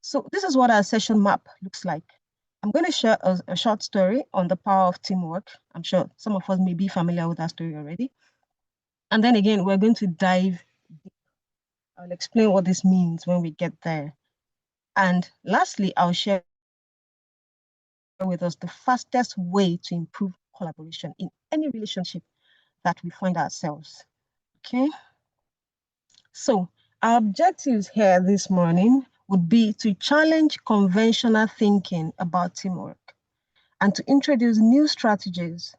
So this is what our session map looks like. I'm going to share a short story on the power of teamwork. I'm sure some of us may be familiar with that story already. And then again, we're going to dive deep. I'll explain what this means when we get there. And lastly, I'll share with us the fastest way to improve collaboration in any relationship that we find ourselves. Okay. So our objectives here this morning would be to challenge conventional thinking about teamwork and to introduce new strategies,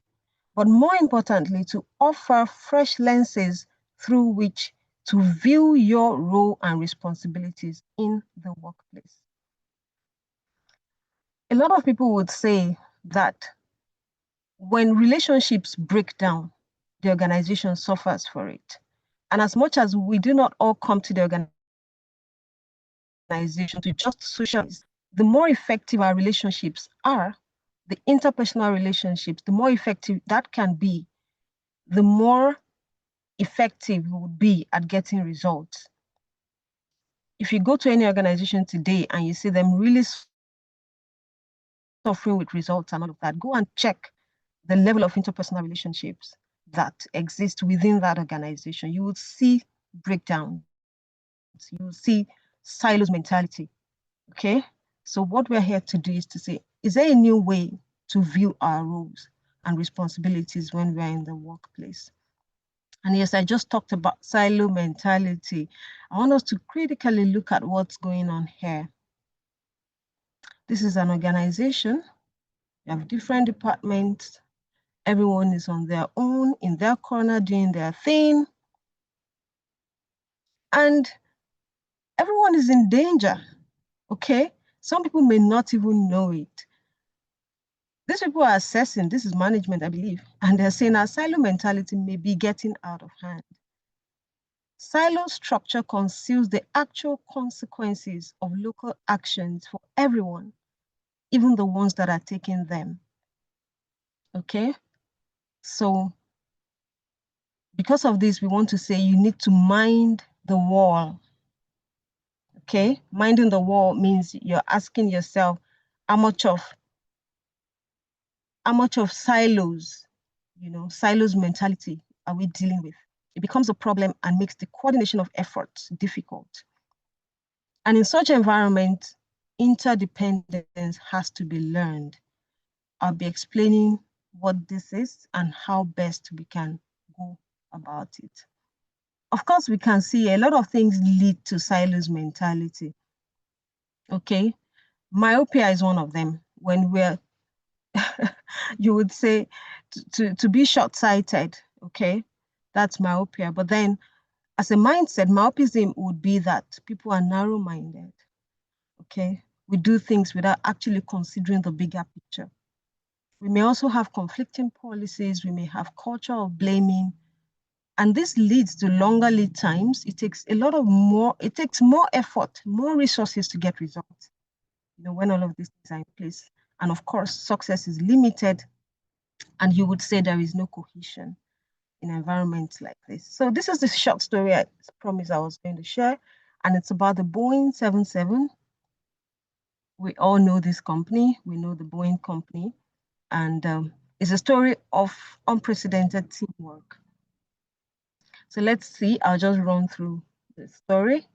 but more importantly, to offer fresh lenses through which to view your role and responsibilities in the workplace. A lot of people would say that when relationships break down, the organization suffers for it. And as much as we do not all come to the organization to just socialize, the more effective our relationships are, the interpersonal relationships, the more effective that can be, the more effective we would be at getting results. If you go to any organization today and you see them really suffering with results and all of that, go and check the level of interpersonal relationships that exist within that organization. You will see breakdowns. You will see silos mentality. Okay? So what we're here to do is to say, is there a new way to view our roles and responsibilities when we're in the workplace? And yes, I just talked about silo mentality. I want us to critically look at what's going on here. This is an organization. You have different departments. Everyone is on their own, in their corner, doing their thing. And everyone is in danger, okay? Some people may not even know it. These people are assessing, this is management, I believe, and they're saying our silo mentality may be getting out of hand. Silo structure conceals the actual consequences of local actions for everyone, even the ones that are taking them. Okay? So because of this, we want to say you need to mind the wall. Okay? Minding the wall means you're asking yourself, how much of silos, silos mentality are we dealing with? It becomes a problem and makes the coordination of efforts difficult. And in such environment, interdependence has to be learned. I'll be explaining what this is and how best we can go about it. Of course, we can see a lot of things lead to silos mentality. Okay, myopia is one of them. When we're, you would say, to be short-sighted, okay, that's myopia. But then as a mindset, myopism would be that people are narrow-minded, okay? We do things without actually considering the bigger picture. We may also have conflicting policies. We may have culture of blaming. And this leads to longer lead times. It takes more effort, more resources to get results, when all of these things are in place. And of course, success is limited. And you would say there is no cohesion in environments like this. So this is the short story I promised I was going to share. And it's about the Boeing 77. We all know this company. We know the Boeing company. And it's a story of unprecedented teamwork. So let's see, I'll just run through the story.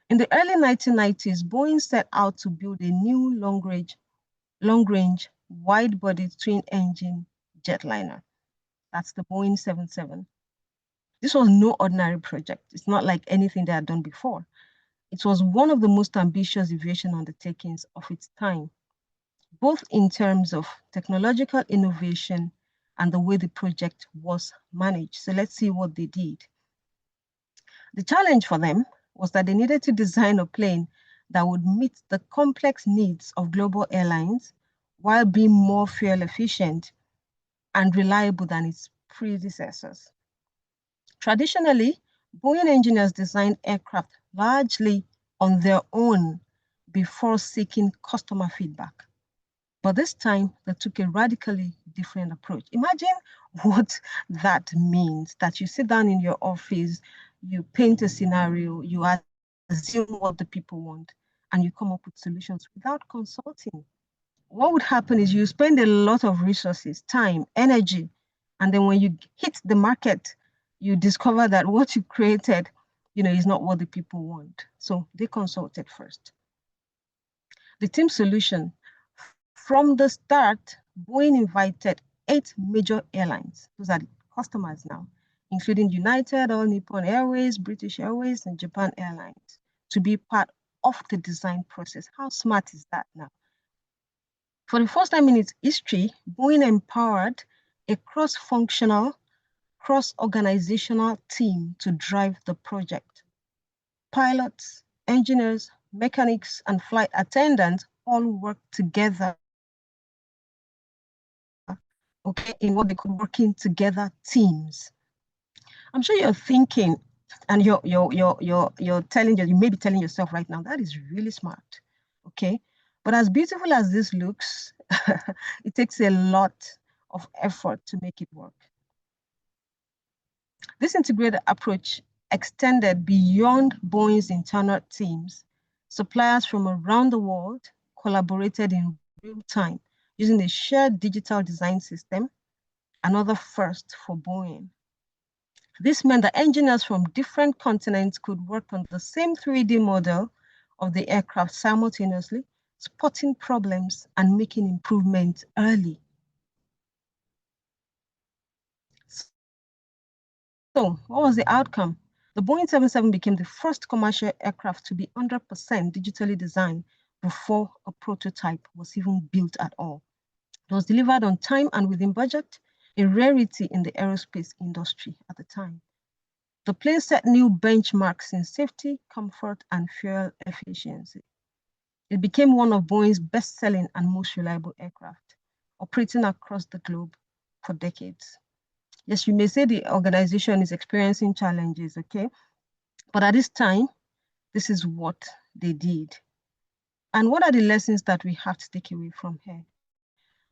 In the early 1990s, Boeing set out to build a new long-range, wide-body twin-engine jetliner. That's the Boeing 77. This was no ordinary project. It's not like anything they had done before. It was one of the most ambitious aviation undertakings of its time, both in terms of technological innovation and the way the project was managed. So let's see what they did. The challenge for them was that they needed to design a plane that would meet the complex needs of global airlines while being more fuel efficient and reliable than its predecessors. Traditionally, Boeing engineers designed aircraft largely on their own before seeking customer feedback. But this time, they took a radically different approach. Imagine what that means, that you sit down in your office, you paint a scenario, you assume what the people want, and you come up with solutions without consulting. What would happen is you spend a lot of resources, time, energy, and then when you hit the market, you discover that what you created, is not what the people want. So they consulted first. The team solution. From the start, Boeing invited 8 major airlines. Those are the customers now, including United, All Nippon Airways, British Airways, and Japan Airlines, to be part of the design process. How smart is that now? For the first time in its history, Boeing empowered a cross-functional, cross-organizational team to drive the project. Pilots, engineers, mechanics, and flight attendants all worked together, okay, in what they call working together teams. I'm sure you're thinking, and you're telling you may be telling yourself right now, that is really smart, okay? But as beautiful as this looks, it takes a lot of effort to make it work. This integrated approach extended beyond Boeing's internal teams. Suppliers from around the world collaborated in real time using a shared digital design system, another first for Boeing. This meant that engineers from different continents could work on the same 3D model of the aircraft simultaneously, spotting problems and making improvements early. So, what was the outcome? The Boeing 777 became the first commercial aircraft to be 100% digitally designed before a prototype was even built at all. It was delivered on time and within budget, a rarity in the aerospace industry at the time. The plane set new benchmarks in safety, comfort, and fuel efficiency. It became one of Boeing's best-selling and most reliable aircraft, operating across the globe for decades. Yes, you may say the organization is experiencing challenges, okay? But at this time, this is what they did. And what are the lessons that we have to take away from here?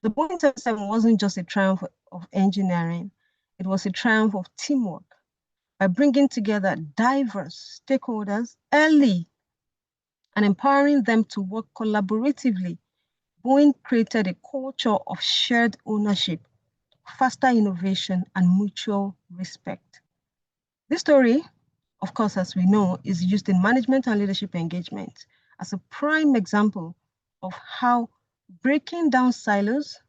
The Boeing 777 wasn't just a triumph of engineering, it was a triumph of teamwork. By bringing together diverse stakeholders early and empowering them to work collaboratively, Boeing created a culture of shared ownership, faster innovation, and mutual respect. This story, of course, as we know, is used in management and leadership engagement as a prime example of how breaking down silos,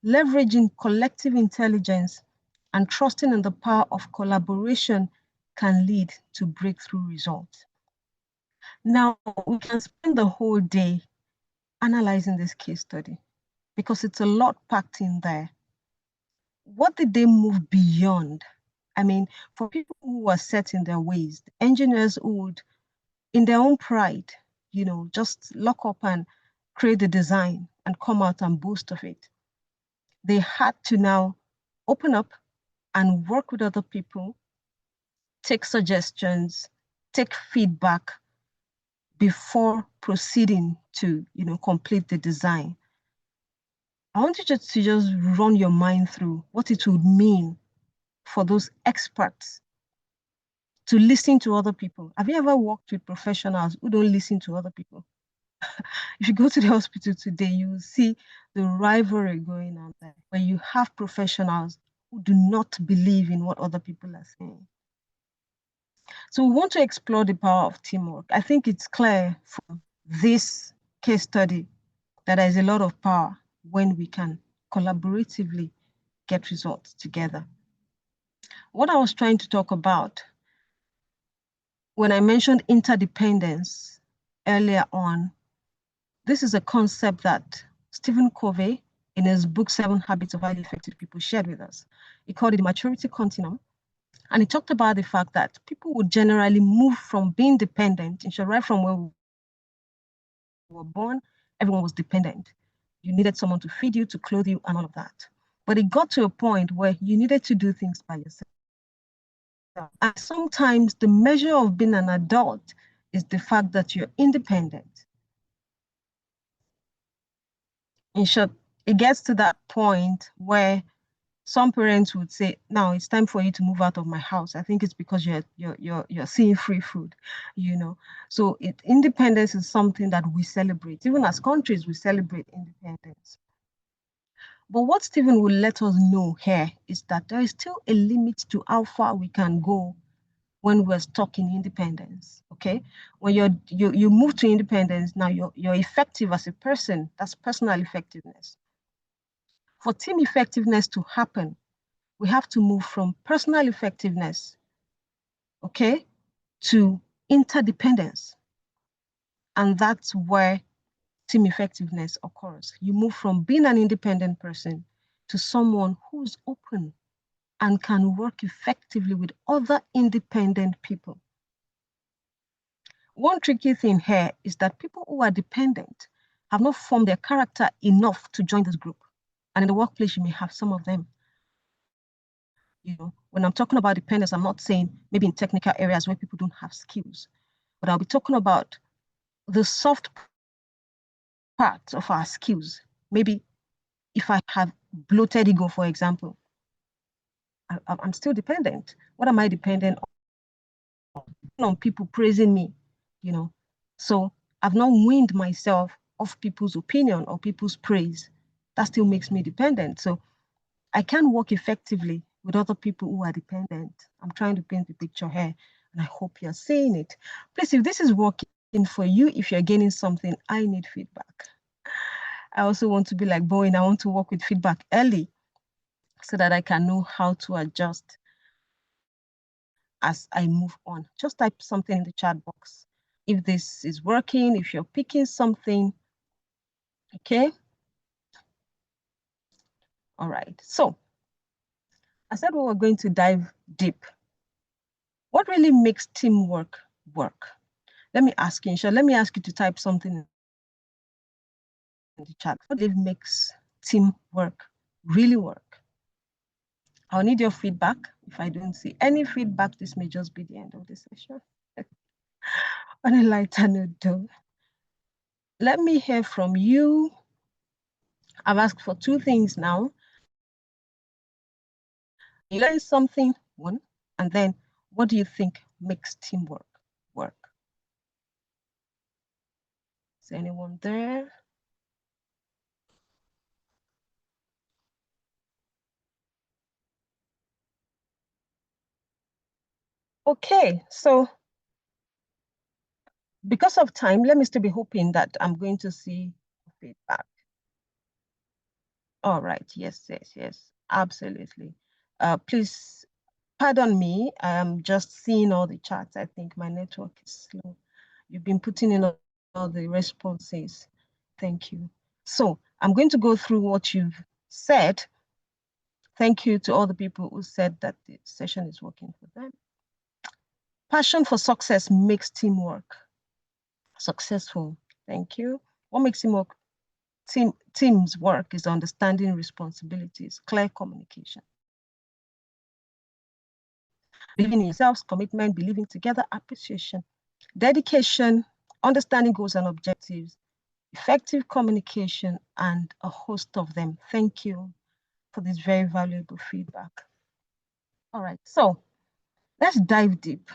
leveraging collective intelligence, and trusting in the power of collaboration can lead to breakthrough results. Now, we can spend the whole day analyzing this case study because it's a lot packed in there. What did they move beyond? I mean, for people who were set in their ways, the engineers who would, in their own pride, just lock up and create the design and come out and boast of it. They had to now open up and work with other people, take suggestions, take feedback before proceeding to, complete the design. I want you to just run your mind through what it would mean for those experts to listen to other people. Have you ever worked with professionals who don't listen to other people? If you go to the hospital today, you will see the rivalry going on there, where you have professionals who do not believe in what other people are saying. So we want to explore the power of teamwork. I think it's clear from this case study that there is a lot of power when we can collaboratively get results together. What I was trying to talk about when I mentioned interdependence earlier on, this is a concept that Stephen Covey, in his book, 7 Habits of Highly Effective People, shared with us. He called it the maturity continuum. And he talked about the fact that people would generally move from being dependent, right from where we were born, everyone was dependent. You needed someone to feed you, to clothe you, and all of that. But it got to a point where you needed to do things by yourself. And sometimes the measure of being an adult is the fact that you're independent. In short, it gets to that point where Some parents would say, now it's time for you to move out of my house. I think it's because you're seeing free food, you know. So independence is something that we celebrate. Even as countries, we celebrate independence. But what Stephen will let us know here is that there is still a limit to how far we can go when we're stuck in independence. Okay, when you move to independence, now you're effective as a person. That's personal effectiveness. For team effectiveness to happen, we have to move from personal effectiveness, okay, to interdependence. And that's where team effectiveness occurs. You move from being an independent person to someone who's open and can work effectively with other independent people. One tricky thing here is that people who are dependent have not formed their character enough to join this group. And in the workplace, you may have some of them. You know, when I'm talking about dependence, I'm not saying maybe in technical areas where people don't have skills, but I'll be talking about the soft parts of our skills. Maybe if I have bloated ego, for example, I'm still dependent. What am I dependent on? People praising me, you know. So I've not weaned myself off people's opinion or people's praise. That still makes me dependent. So I can work effectively with other people who are dependent. I'm trying to paint the picture here, and I hope you're seeing it. Please, if this is working for you, if you're getting something, I need feedback. I also want to be like Bowen. I want to work with feedback early so that I can know how to adjust as I move on. Just type something in the chat box if this is working, if you're picking something. Okay. All right. So I said we were going to dive deep. What really makes teamwork work? Let me ask you, Insha, let me ask you to type something in the chat. What really makes teamwork really work? I'll need your feedback. If I don't see any feedback, this may just be the end of the session. On a lighter note, though, let me hear from you. I've asked for two things now. You learn something, one, and then what do you think makes teamwork work? Is anyone there? Okay, so because of time, let me still be hoping that I'm going to see feedback. All right, yes, absolutely. Please pardon me, I'm just seeing all the chats. I think my network is slow. You've been putting in all the responses. Thank you. So I'm going to go through what you've said. Thank you to all the people who said that the session is working for them. Passion for success makes teamwork successful. Thank you. What makes teams work is understanding responsibilities, clear communication. Believing in yourselves, commitment, believing together, appreciation, dedication, understanding goals and objectives, effective communication, and a host of them. Thank you for this very valuable feedback. All right, so let's dive deep.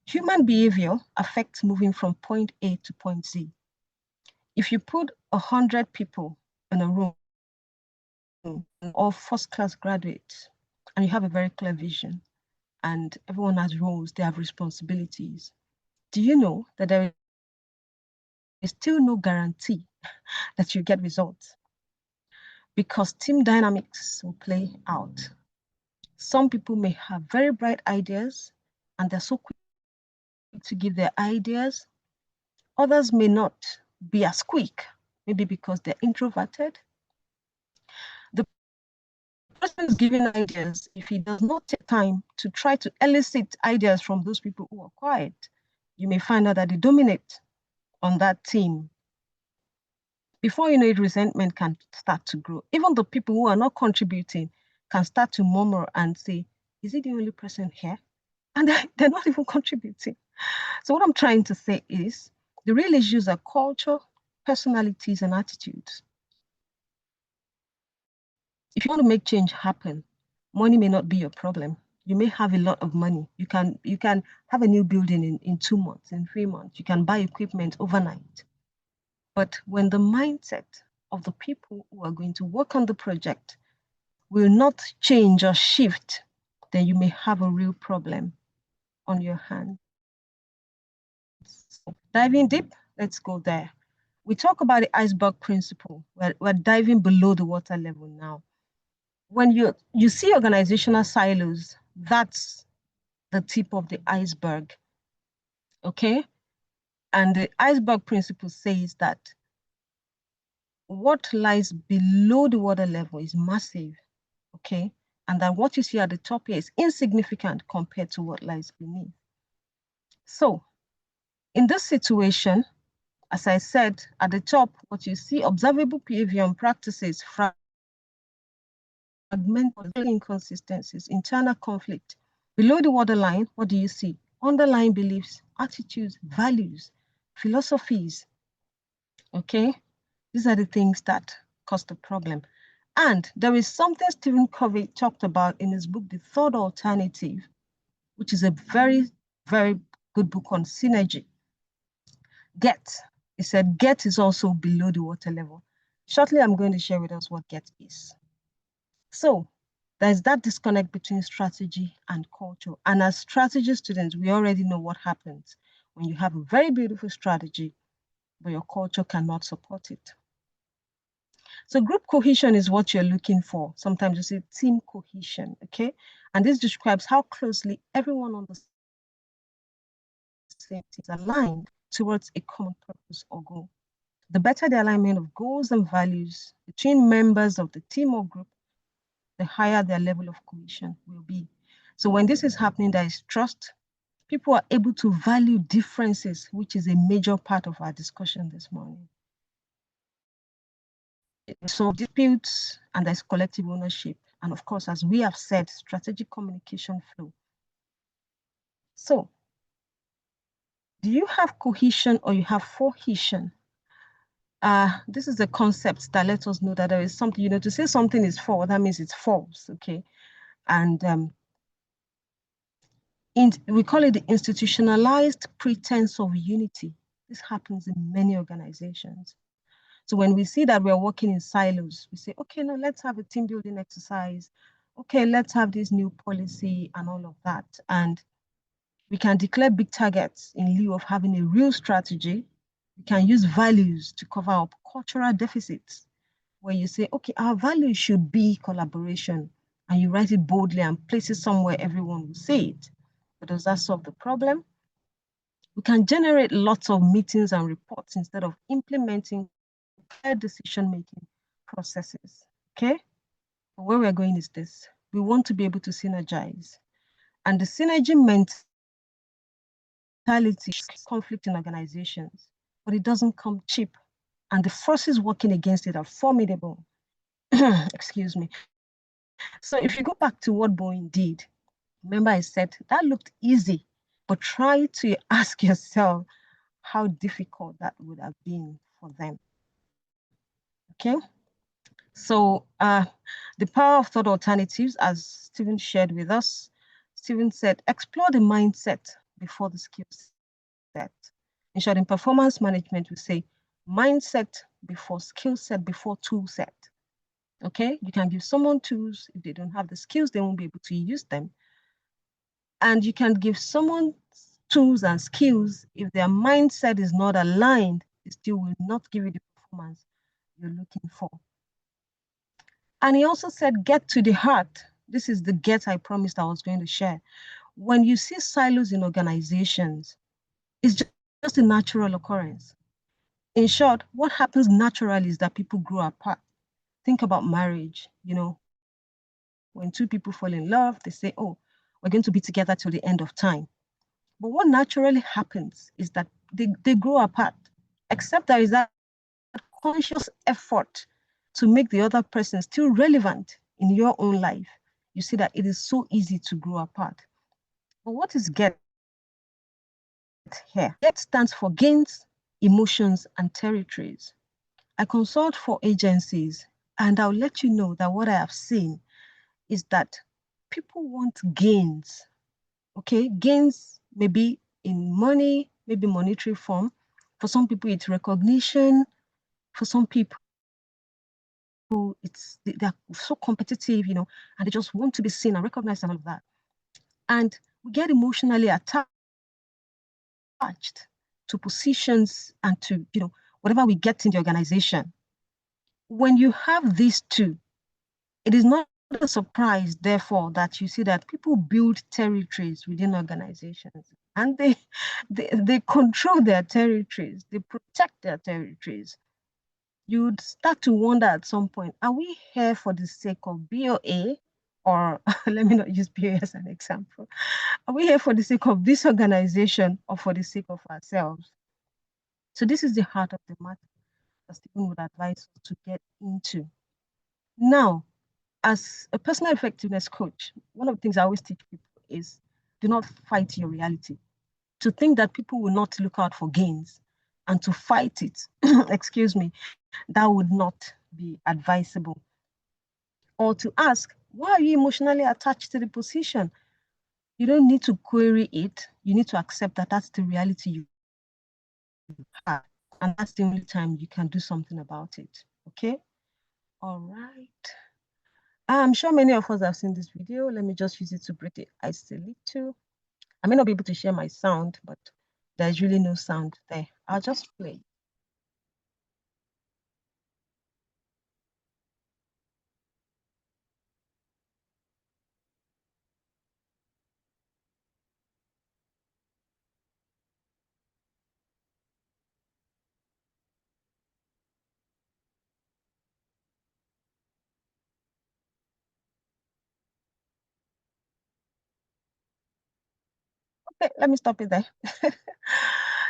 Human behavior affects moving from point A to point Z. If you put 100 people in a room, all first-class graduates, and you have a very clear vision, and everyone has roles, they have responsibilities, do you know that there is still no guarantee that you get results? Because team dynamics will play out. Some people may have very bright ideas, and they're so quick to give their ideas. Others may not be as quick, maybe because they're introverted. The person is giving ideas, if he does not take time to try to elicit ideas from those people who are quiet, you may find out that they dominate on that team. Before you know it, resentment can start to grow. Even the people who are not contributing can start to murmur and say, is he the only person here? And they're not even contributing. So what I'm trying to say is the real issues are culture, personalities, and attitudes. If you want to make change happen, money may not be your problem. You may have a lot of money. You can have a new building in 2 months, in 3 months. You can buy equipment overnight. But when the mindset of the people who are going to work on the project will not change or shift, then you may have a real problem on your hands. So diving deep, let's go there. We talk about the iceberg principle. We're diving below the water level now. When you see organizational silos, that's the tip of the iceberg, okay? And the iceberg principle says that what lies below the water level is massive, okay? And that what you see at the top here is insignificant compared to what lies beneath. So in this situation, as I said, at the top, what you see, observable behavior and practices, fragmented inconsistencies, internal conflict. Below the waterline, what do you see? Underlying beliefs, attitudes, values, philosophies, okay? These are the things that cause the problem. And there is something Stephen Covey talked about in his book, The Third Alternative, which is a very, very good book on synergy. Get, he said, get is also below the water level. Shortly, I'm going to share with us what get is. So there's that disconnect between strategy and culture. And as strategy students, we already know what happens when you have a very beautiful strategy, but your culture cannot support it. So group cohesion is what you're looking for. Sometimes you say team cohesion, okay? And this describes how closely everyone on the same team is aligned towards a common purpose or goal. The better the alignment of goals and values between members of the team or group, the higher their level of cohesion will be. So when this is happening, there is trust. People are able to value differences, which is a major part of our discussion this morning. So disputes, and there's collective ownership. And of course, as we have said, strategic communication flow. So do you have cohesion or you have cohesion? This is a concept that lets us know that there is something, to say something is false, that means it's false, okay? And we call it the institutionalized pretense of unity. This happens in many organizations. So when we see that we're working in silos, we say, okay, no, let's have a team building exercise. Okay, let's have this new policy and all of that. And we can declare big targets in lieu of having a real strategy. We can use values to cover up cultural deficits, where you say, okay, our values should be collaboration, and you write it boldly and place it somewhere everyone will see it. But does that solve the problem? We can generate lots of meetings and reports instead of implementing clear decision-making processes, okay? But where we're going is this. We want to be able to synergize. And the synergy mentality is conflict in organizations, but it doesn't come cheap. And the forces working against it are formidable. Excuse me. So if you go back to what Boeing did, remember I said that looked easy, but try to ask yourself how difficult that would have been for them. Okay? So the power of thought alternatives, as Stephen shared with us, Stephen said, explore the mindset before the skill set. In short, in performance management, we say mindset before skill set, before tool set. Okay, you can give someone tools. If they don't have the skills, they won't be able to use them. And you can give someone tools and skills. If their mindset is not aligned, it still will not give you the performance you're looking for. And he also said, get to the heart. This is the get I promised I was going to share. When you see silos in organizations, it's just a natural occurrence. In short, what happens naturally is that people grow apart. Think about marriage, when two people fall in love, they say, oh, we're going to be together till the end of time. But what naturally happens is that they grow apart, except there is that conscious effort to make the other person still relevant in your own life. You see that it is so easy to grow apart. But what is GET here? GET stands for gains, emotions, and territories. I consult for agencies And I'll let you know that what I have seen is that people want gains. Okay, gains maybe in money, maybe monetary form. For some people, it's recognition. For some people, they're so competitive, and they just want to be seen and recognized and all of that. And we get emotionally attached to positions and to, whatever we get in the organization. When you have these two, it is not a surprise, therefore, that you see that people build territories within organizations and they control their territories, they protect their territories. You'd start to wonder at some point, are we here for the sake of BOA? Or let me not use BOA as an example. Are we here for the sake of this organization or for the sake of ourselves? So this is the heart of the matter that Stephen would advise us to get into. Now, as a personal effectiveness coach, one of the things I always teach people is do not fight your reality. To think that people will not look out for gains and to fight it, excuse me, that would not be advisable. Or to ask, why are you emotionally attached to the position? You don't need to query it. You need to accept that that's the reality you have. And that's the only time you can do something about it. Okay? All right. I'm sure many of us have seen this video. Let me just use it to break the ice a little. I may not be able to share my sound, but there's really no sound there. I'll just play. Okay, let me stop it there.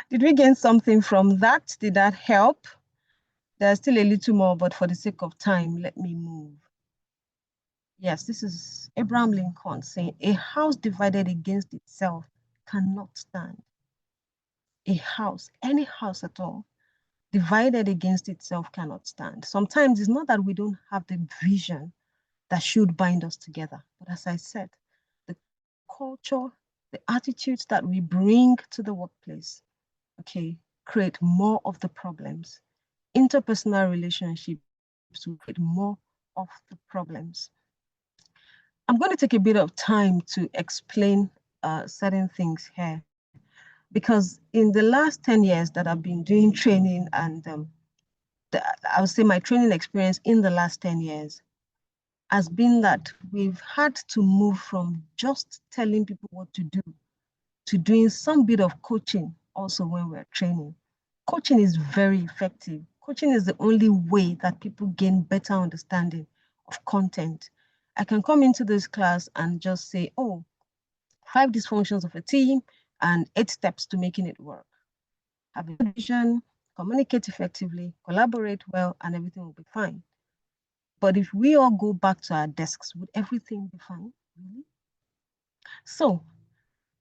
Did we gain something from that? Did that help? There's still a little more, but for the sake of time, let me move. Yes, this is Abraham Lincoln saying, a house divided against itself cannot stand. A house, any house at all, divided against itself cannot stand. Sometimes it's not that we don't have the vision that should bind us together. But as I said, the culture, the attitudes that we bring to the workplace, okay, create more of the problems. Interpersonal relationships will create more of the problems. I'm going to take a bit of time to explain certain things here, because in the last 10 years that I've been doing training and I would say my training experience in the last 10 years has been that we've had to move from just telling people what to do to doing some bit of coaching also when we're training. Coaching is very effective. Coaching is the only way that people gain better understanding of content. I can come into this class and just say, oh, 5 dysfunctions of a team and 8 steps to making it work. Have a vision, communicate effectively, collaborate well, and everything will be fine. But if we all go back to our desks, would everything be fine? Really? So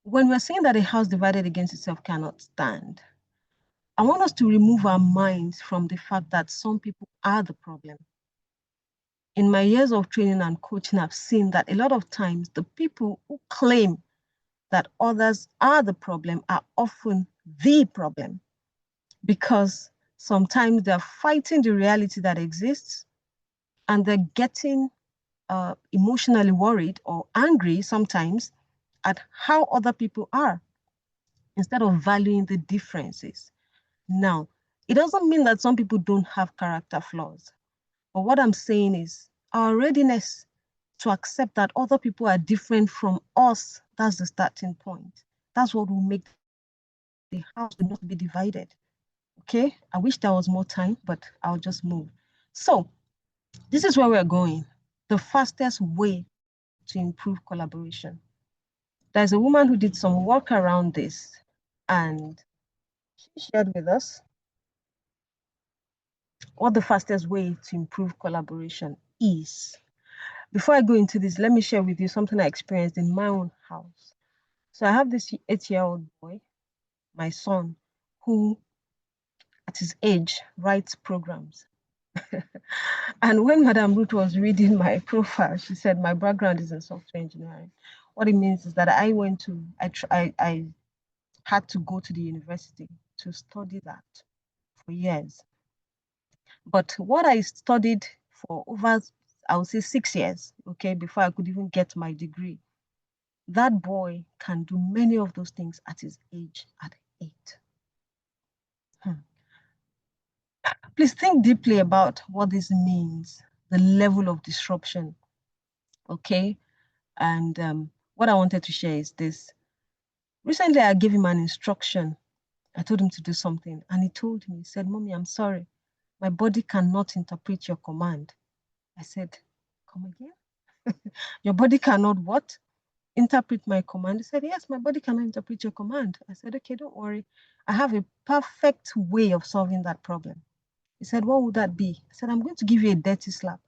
when we're saying that a house divided against itself cannot stand, I want us to remove our minds from the fact that some people are the problem. In my years of training and coaching, I've seen that a lot of times the people who claim that others are the problem are often the problem, because sometimes they're fighting the reality that exists and they're getting emotionally worried or angry sometimes at how other people are instead of valuing the differences. Now, it doesn't mean that some people don't have character flaws. But what I'm saying is our readiness to accept that other people are different from us, that's the starting point. That's what will make the house not be divided. Okay, I wish there was more time, but I'll just move. So this is where we're going. The fastest way to improve collaboration. There's a woman who did some work around this, and she shared with us what the fastest way to improve collaboration is. Before I go into this, let me share with you something I experienced in my own house. So I have this 8-year-old boy, my son, who at his age writes programs. And when Madam Ruth was reading my profile, she said, my background is in software engineering. What it means is that I had to go to the university to study that for years. But what I studied for over, I would say 6 years, okay, before I could even get my degree, that boy can do many of those things at his age, at 8. Please think deeply about what this means, the level of disruption, okay? And what I wanted to share is this. Recently, I gave him an instruction. I told him to do something, and he told me, he said, Mommy, I'm sorry. My body cannot interpret your command. I said, come again? Your body cannot what? Interpret my command? He said, yes, my body cannot interpret your command. I said, okay, don't worry. I have a perfect way of solving that problem. He said, what would that be? I said, I'm going to give you a dirty slap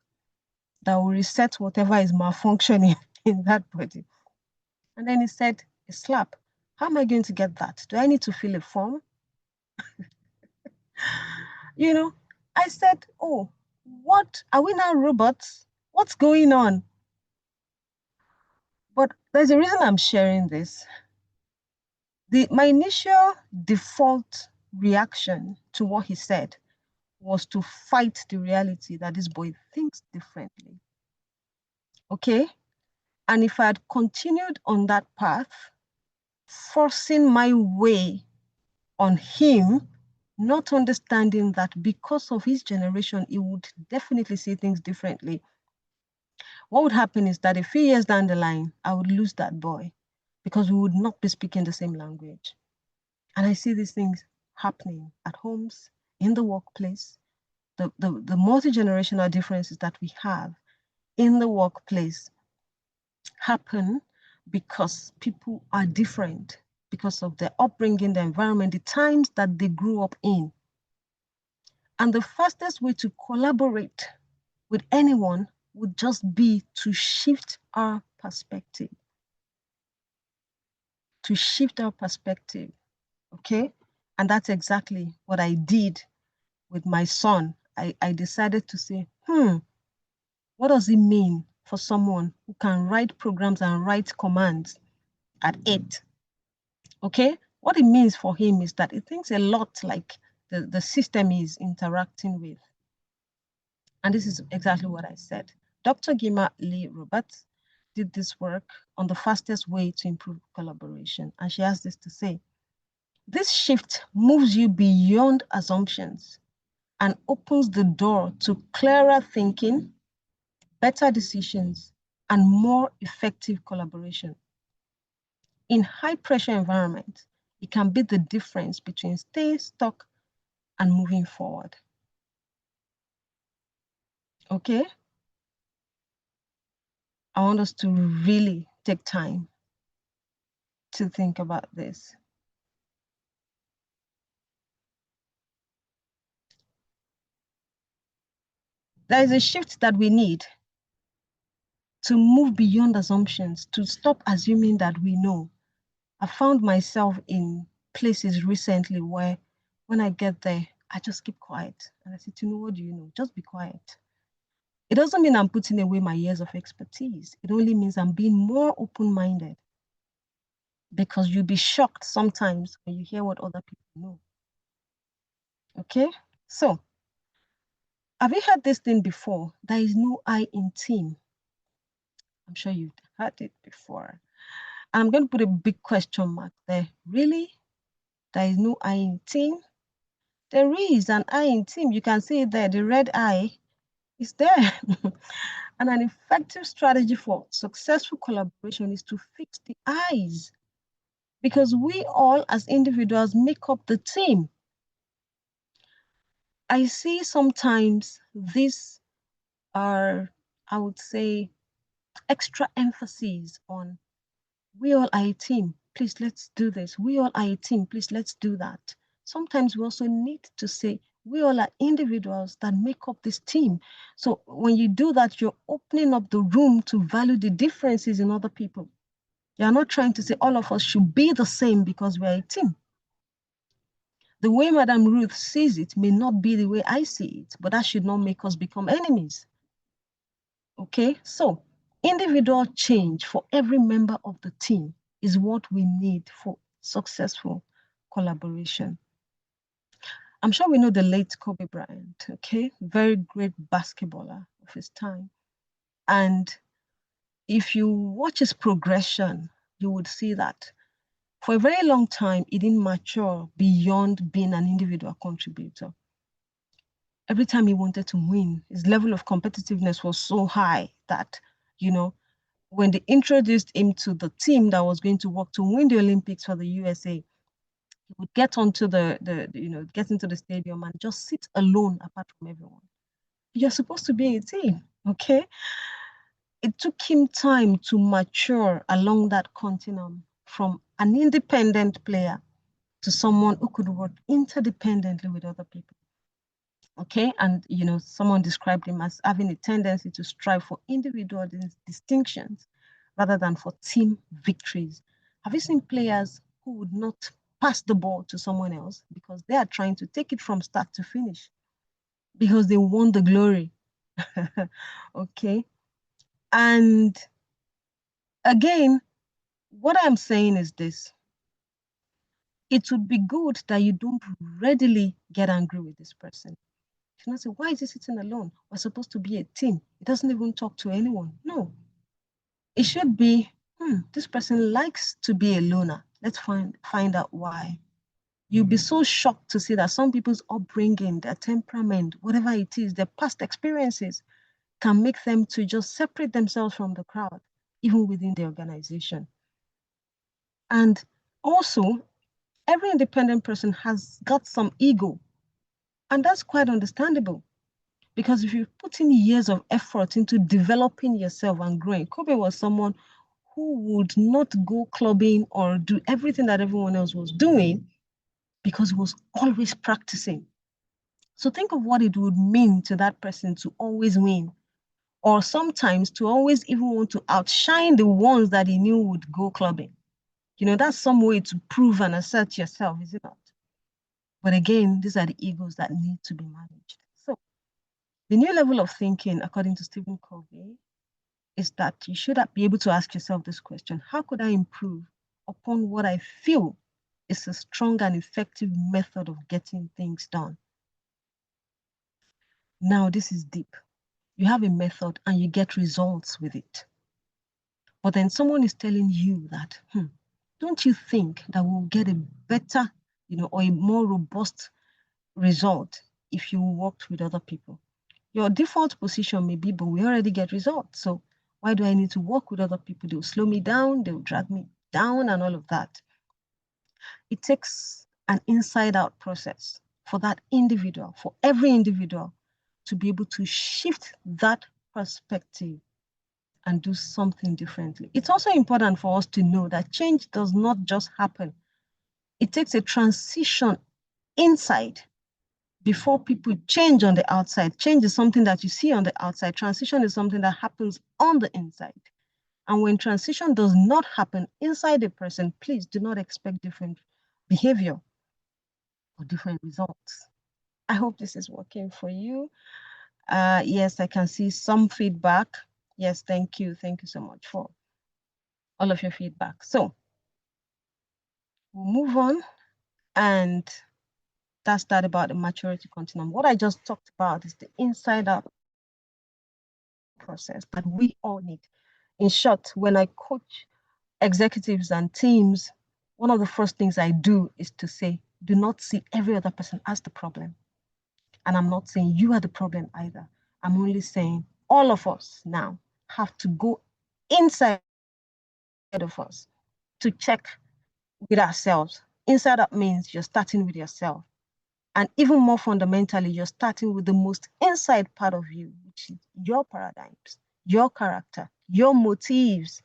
that will reset whatever is malfunctioning in that body. And then he said, a slap. How am I going to get that? Do I need to fill a form? You know, I said, oh, what? Are we now robots? What's going on? But there's a reason I'm sharing this. My initial default reaction to what he said was to fight the reality that this boy thinks differently. Okay? And if I had continued on that path, forcing my way on him, not understanding that because of his generation, he would definitely see things differently. What would happen is that a few years down the line, I would lose that boy because we would not be speaking the same language. And I see these things happening at homes, in the workplace, the multi-generational differences that we have in the workplace happen because people are different, because of their upbringing, the environment, the times that they grew up in. And the fastest way to collaborate with anyone would just be to shift our perspective. To shift our perspective, okay? And that's exactly what I did with my son. I decided to say, what does it mean for someone who can write programs and write commands at 8? Okay? What it means for him is that it thinks a lot like the system is interacting with. And this is exactly what I said. Dr. Gima Lee Roberts did this work on the fastest way to improve collaboration. And she has this to say, this shift moves you beyond assumptions and opens the door to clearer thinking, better decisions, and more effective collaboration. In high-pressure environments, it can be the difference between staying stuck and moving forward. Okay? I want us to really take time to think about this. There is a shift that we need to move beyond assumptions, to stop assuming that we know. I found myself in places recently where when I get there, I just keep quiet. And I say, you know, what do you know? Just be quiet. It doesn't mean I'm putting away my years of expertise. It only means I'm being more open-minded, because you'll be shocked sometimes when you hear what other people know. Okay? So, have you heard this thing before? There is no I in team. I'm sure you've heard it before. And I'm going to put a big question mark there. Really? There is no I in team? There is an I in team. You can see it there. The red I is there. And an effective strategy for successful collaboration is to fix the I's, because we all as individuals make up the team. I see sometimes these are, I would say, extra emphasis on we all are a team, please let's do this. We all are a team, please let's do that. Sometimes we also need to say we all are individuals that make up this team. So when you do that, you're opening up the room to value the differences in other people. You're not trying to say all of us should be the same because we're a team. The way Madam Ruth sees it may not be the way I see it, but that should not make us become enemies. Okay, so individual change for every member of the team is what we need for successful collaboration. I'm sure we know the late Kobe Bryant, okay? Very great basketballer of his time. And if you watch his progression, you would see that for a very long time, he didn't mature beyond being an individual contributor. Every time he wanted to win, his level of competitiveness was so high that, you know, when they introduced him to the team that was going to work to win the Olympics for the USA, he would get onto get into the stadium and just sit alone apart from everyone. You're supposed to be a team, okay? It took him time to mature along that continuum from an independent player to someone who could work interdependently with other people. Okay, and someone described him as having a tendency to strive for individual distinctions rather than for team victories. Have you seen players who would not pass the ball to someone else because they are trying to take it from start to finish because they want the glory? Okay, and again, what I'm saying is this: it would be good that you don't readily get angry with this person. You cannot say, why is he sitting alone? We're supposed to be a team. He doesn't even talk to anyone. No. It should be, this person likes to be a loner. Let's find out why. You'll be so shocked to see that some people's upbringing, their temperament, whatever it is, their past experiences can make them to just separate themselves from the crowd, even within the organization. And also, every independent person has got some ego, and that's quite understandable. Because if you put in years of effort into developing yourself and growing, Kobe was someone who would not go clubbing or do everything that everyone else was doing because he was always practicing. So think of what it would mean to that person to always win, or sometimes to always even want to outshine the ones that he knew would go clubbing. That's some way to prove and assert yourself, is it not? But again, these are the egos that need to be managed. So the new level of thinking, according to Stephen Covey, is that you should be able to ask yourself this question: how could I improve upon what I feel is a strong and effective method of getting things done? Now, this is deep. You have a method and you get results with it. But then someone is telling you that, don't you think that we'll get a better, or a more robust result if you worked with other people? Your default position may be, but we already get results. So why do I need to work with other people? They'll slow me down, they'll drag me down and all of that. It takes an inside out process for that individual, for every individual, to be able to shift that perspective and do something differently. It's also important for us to know that change does not just happen. It takes a transition inside before people change on the outside. Change is something that you see on the outside. Transition is something that happens on the inside. And when transition does not happen inside a person, please do not expect different behavior or different results. I hope this is working for you. Yes, I can see some feedback. Yes, thank you. Thank you so much for all of your feedback. So we'll move on, and that's that about the maturity continuum. What I just talked about is the inside out process that we all need. In short, when I coach executives and teams, one of the first things I do is to say, do not see every other person as the problem. And I'm not saying you are the problem either. I'm only saying all of us now have to go inside of us to check with ourselves. Inside out means you're starting with yourself. And even more fundamentally, you're starting with the most inside part of you, which is your paradigms, your character, your motives.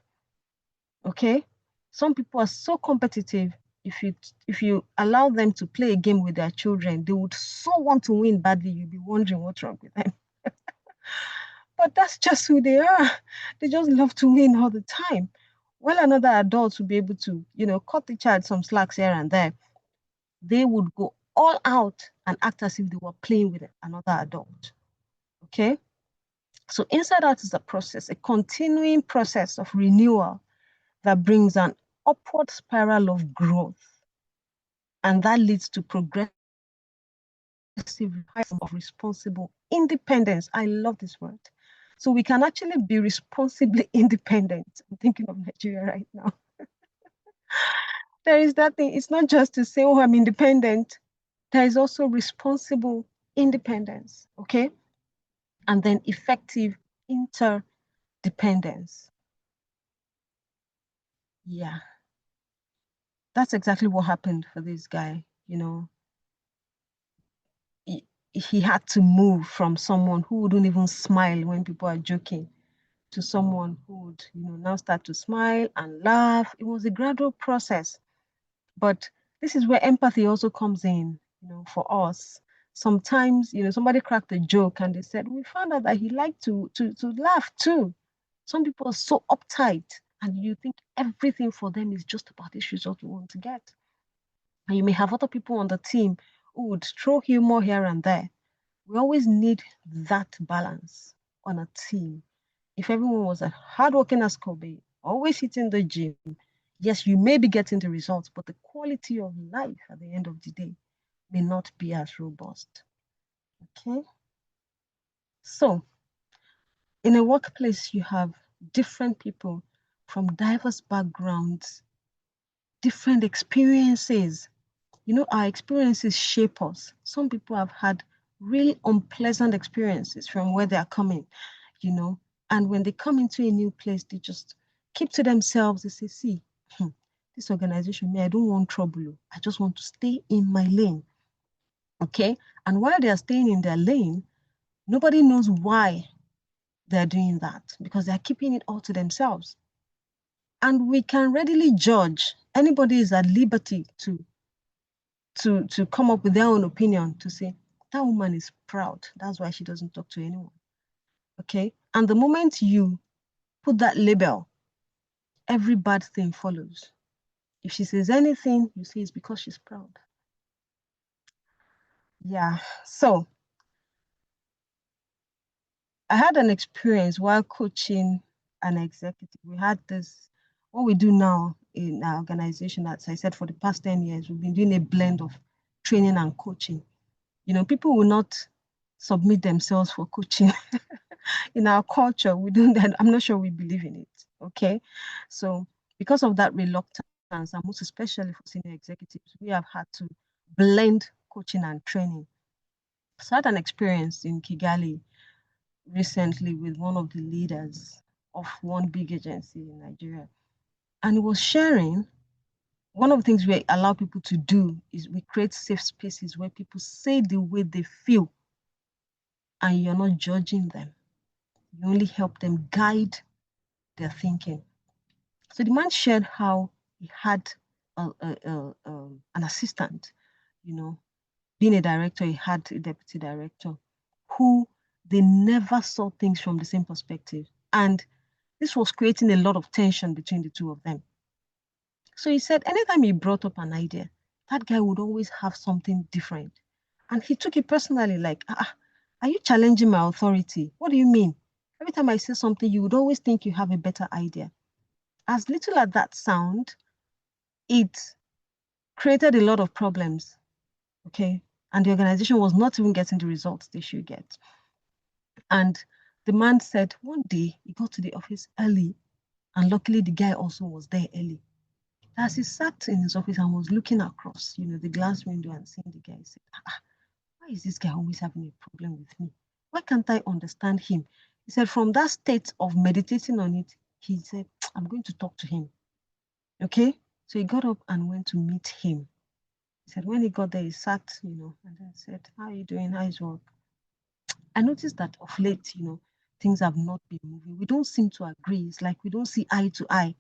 Okay? Some people are so competitive. If you allow them to play a game with their children, they would so want to win badly. You'll be wondering what's wrong with them. But that's just who they are. They just love to win all the time. Well, another adult would be able to, cut the child some slacks here and there. They would go all out and act as if they were playing with another adult. Okay? So inside out is a process, a continuing process of renewal that brings an upward spiral of growth. And that leads to progressive of responsible independence. I love this word. So we can actually be responsibly independent. I'm thinking of Nigeria right now. There is that thing. It's not just to say, oh, I'm independent. There is also responsible independence, okay? And then effective interdependence. Yeah, that's exactly what happened for this guy. You know, he had to move from someone who wouldn't even smile when people are joking to someone who would, now start to smile and laugh. It was a gradual process. But this is where empathy also comes in, for us. Sometimes, somebody cracked a joke and they said, we found out that he liked to laugh too. Some people are so uptight and you think everything for them is just about this result we want to get. And you may have other people on the team who would throw humor here and there. We always need that balance on a team. If everyone was as hardworking as Kobe, always hitting the gym, yes, you may be getting the results, but the quality of life at the end of the day may not be as robust. Okay? So, in a workplace, you have different people from diverse backgrounds, different experiences. Our experiences shape us. Some people have had really unpleasant experiences from where they are coming, and when they come into a new place, they just keep to themselves. They say, see, this organization, me, I don't want trouble. I just want to stay in my lane. Okay? And while they are staying in their lane, nobody knows why they're doing that because they're keeping it all to themselves. And we can readily judge. Anybody is at liberty to come up with their own opinion to say, that woman is proud. That's why she doesn't talk to anyone. Okay? And the moment you put that label, every bad thing follows. If she says anything, you say it's because she's proud. Yeah. So I had an experience while coaching an executive. We had this, what we do now in our organization, as I said, for the past 10 years, we've been doing a blend of training and coaching. People will not submit themselves for coaching. In our culture, we don't, I'm not sure we believe in it. Okay. So because of that reluctance, and most especially for senior executives, we have had to blend coaching and training. So I had an experience in Kigali recently with one of the leaders of one big agency in Nigeria. And he was sharing one of the things we allow people to do is we create safe spaces where people say the way they feel and you're not judging them. You only help them guide their thinking. So the man shared how he had an assistant, being a director, he had a deputy director who they never saw things from the same perspective. And this was creating a lot of tension between the two of them. So he said, anytime he brought up an idea, that guy would always have something different. And he took it personally, like, are you challenging my authority? What do you mean? Every time I say something, you would always think you have a better idea. As little as that sound, it created a lot of problems, okay? And the organization was not even getting the results they should get. And the man said one day he got to the office early, and luckily the guy also was there early. As he sat in his office and was looking across, the glass window and seeing the guy, he said, why is this guy always having a problem with me? Why can't I understand him? He said, from that state of meditating on it, he said, I'm going to talk to him. Okay? So he got up and went to meet him. He said, when he got there, he sat, and then said, how are you doing? How is work? I noticed that of late, things have not been moving. We don't seem to agree. It's like we don't see eye to eye.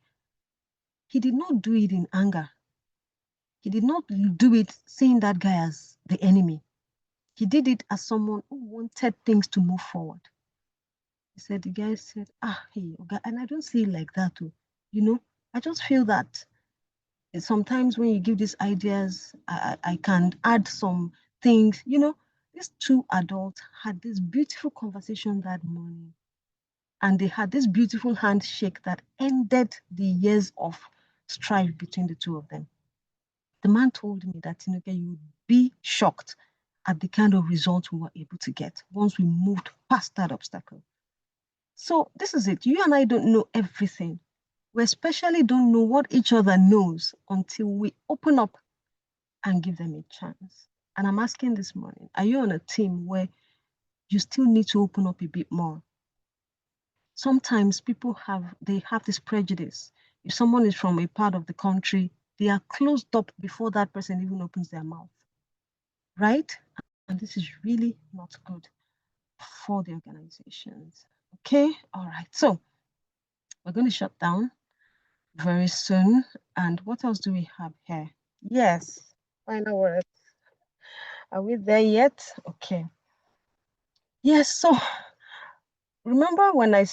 He did not do it in anger. He did not do it seeing that guy as the enemy. He did it as someone who wanted things to move forward. He said, the guy said, hey, okay, and I don't see it like that too. I just feel that Sometimes when you give these ideas, I can add some things. These two adults had this beautiful conversation that morning, and they had this beautiful handshake that ended the years of strife between the two of them. The man told me that, Tinuke, you would be shocked at the kind of results we were able to get once we moved past that obstacle. So this is it. You and I don't know everything. We especially don't know what each other knows until we open up and give them a chance. And I'm asking this morning, are you on a team where you still need to open up a bit more? Sometimes people have this prejudice. If someone is from a part of the country, they are closed up before that person even opens their mouth, right? And this is really not good for the organizations. Okay, all right. So we're going to shut down very soon. And what else do we have here? Yes, final words. Are we there yet? Okay. Yes, so remember when I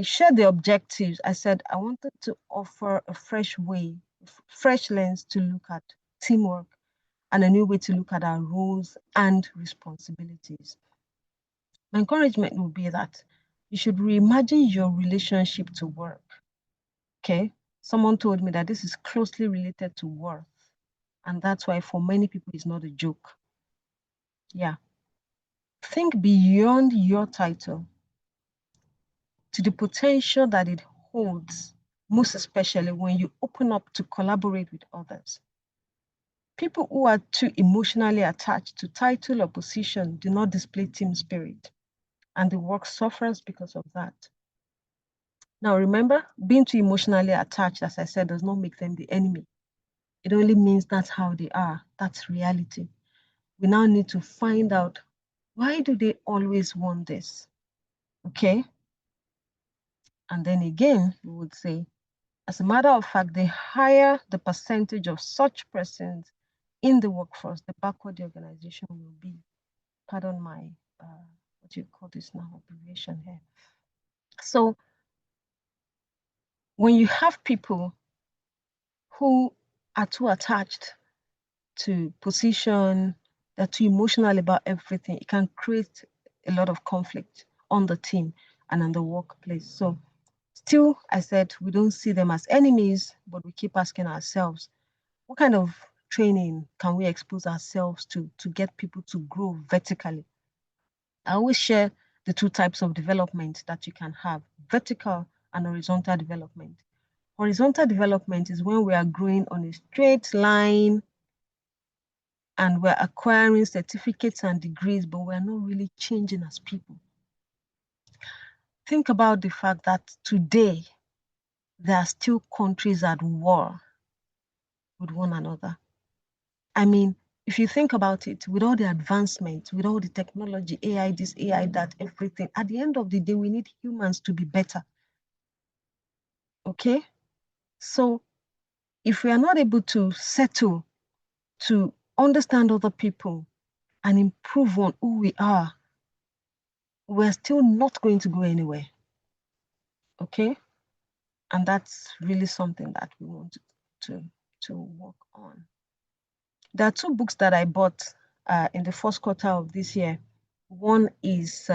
shared the objectives, I said I wanted to offer a fresh way, fresh lens to look at teamwork and a new way to look at our roles and responsibilities. My encouragement would be that you should reimagine your relationship to work. Okay? Someone told me that this is closely related to worth. And that's why for many people, it's not a joke. Yeah. Think beyond your title to the potential that it holds, most especially when you open up to collaborate with others. People who are too emotionally attached to title or position do not display team spirit, and the work suffers because of that. Now, remember, being too emotionally attached, as I said, does not make them the enemy. It only means that's how they are. That's reality. We now need to find out, why do they always want this? Okay? And then again, we would say, as a matter of fact, the higher the percentage of such persons in the workforce, the backward the organization will be. Pardon my, what do you call this now, abbreviation here. So when you have people who are too attached to position, they're too emotional about everything, it can create a lot of conflict on the team and in the workplace. So still, I said, we don't see them as enemies, but we keep asking ourselves, what kind of training can we expose ourselves to get people to grow vertically? I always share the two types of development that you can have, vertical and horizontal development. Horizontal development is when we are growing on a straight line and we're acquiring certificates and degrees, but we're not really changing as people. Think about the fact that today, there are still countries at war with one another. I mean, if you think about it, with all the advancement, with all the technology, AI this, AI that, everything, at the end of the day, we need humans to be better. Okay? So if we are not able to settle, to understand other people and improve on who we are, we're still not going to go anywhere. Okay? And that's really something that we want to work on. There are two books that I bought in the first quarter of this year. One is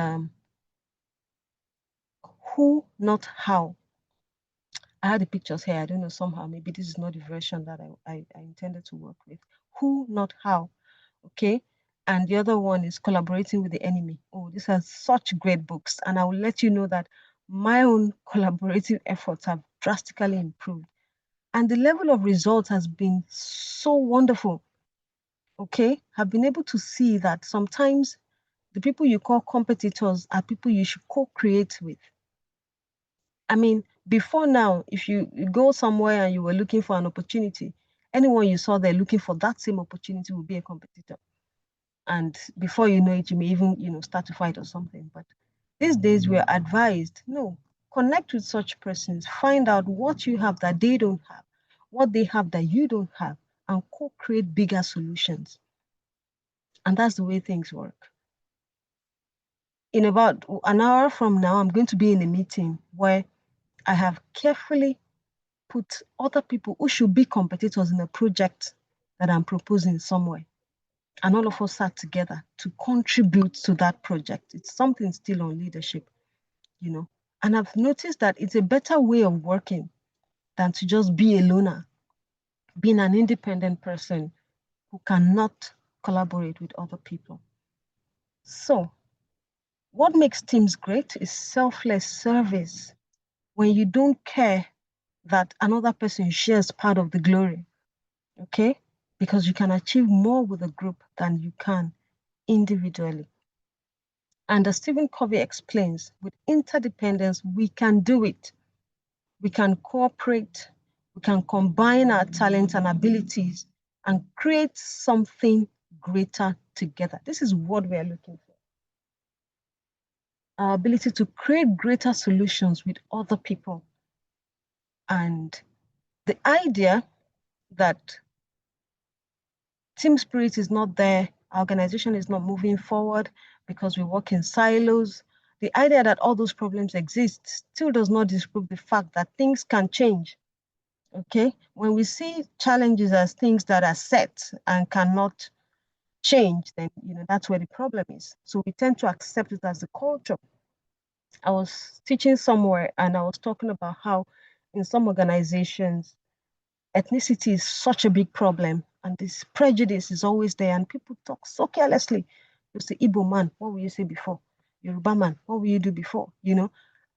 Who, Not How. I had the pictures here. I don't know, somehow, maybe this is not the version that I intended to work with. Who, Not How. Okay. And the other one is Collaborating with the Enemy. Oh, these are such great books. And I will let you know that my own collaborative efforts have drastically improved. And the level of results has been so wonderful. Okay. I've been able to see that sometimes the people you call competitors are people you should co-create with. I mean, before now, if you go somewhere and you were looking for an opportunity, anyone you saw there looking for that same opportunity will be a competitor. And before you know it, you may even, start to fight or something. But these days we're advised, no, connect with such persons, find out what you have that they don't have, what they have that you don't have, and co-create bigger solutions. And that's the way things work. In about an hour from now, I'm going to be in a meeting where I have carefully put other people who should be competitors in a project that I'm proposing somewhere. And all of us sat together to contribute to that project. It's something still on leadership, you know. And I've noticed that it's a better way of working than to just be a loner, being an independent person who cannot collaborate with other people. So, what makes teams great is selfless service. When you don't care that another person shares part of the glory, okay? Because you can achieve more with a group than you can individually. And as Stephen Covey explains, with interdependence, we can do it. We can cooperate, we can combine our talents and abilities and create something greater together. This is what we are looking for. Our ability to create greater solutions with other people. And the idea that team spirit is not there, our organization is not moving forward because we work in silos. The idea that all those problems exist still does not disprove the fact that things can change. Okay, when we see challenges as things that are set and cannot change, then that's where the problem is. So we tend to accept it as a culture. I was teaching somewhere and I was talking about how in some organizations ethnicity is such a big problem and this prejudice is always there and people talk so carelessly. You say, Igbo man, what will you say before? Yoruba man, what will you do before?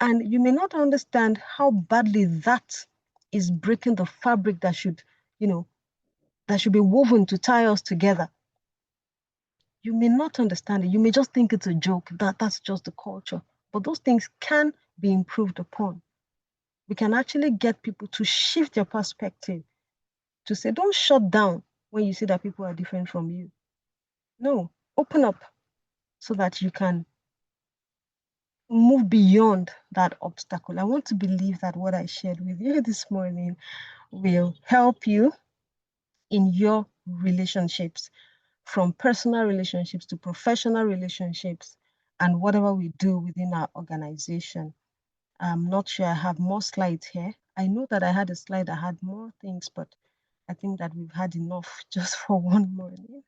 And you may not understand how badly that is breaking the fabric that should be woven to tie us together. You may not understand it. You may just think it's a joke, that's just the culture. But those things can be improved upon. We can actually get people to shift their perspective to say, don't shut down when you see that people are different from you. No, open up so that you can move beyond that obstacle. I want to believe that what I shared with you this morning will help you in your relationships, from personal relationships to professional relationships, and whatever we do within our organization. I'm not sure I have more slides here. I know that I had a slide that had more things, but I think that we've had enough just for one morning.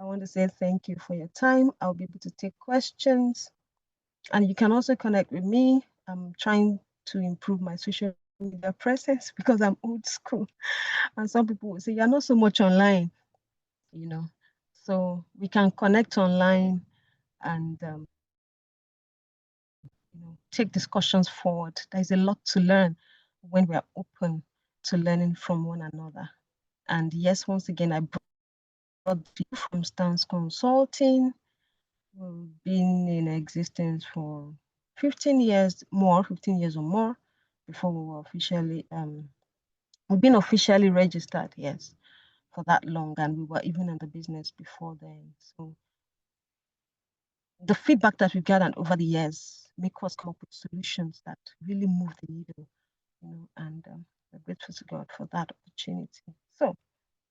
I want to say thank you for your time. I'll be able to take questions. And you can also connect with me. I'm trying to improve my social media presence because I'm old school. And some people will say, you're not so much online, So we can connect online and take discussions forward. There's a lot to learn when we are open to learning from one another. And yes, once again, I brought you from Stance Consulting. We've been in existence for 15 years or more before we were officially, we've been officially registered, yes, for that long. And we were even in the business before then. So the feedback that we've gathered over the years make us come up with solutions that really move the needle, and we're grateful to God for that opportunity. So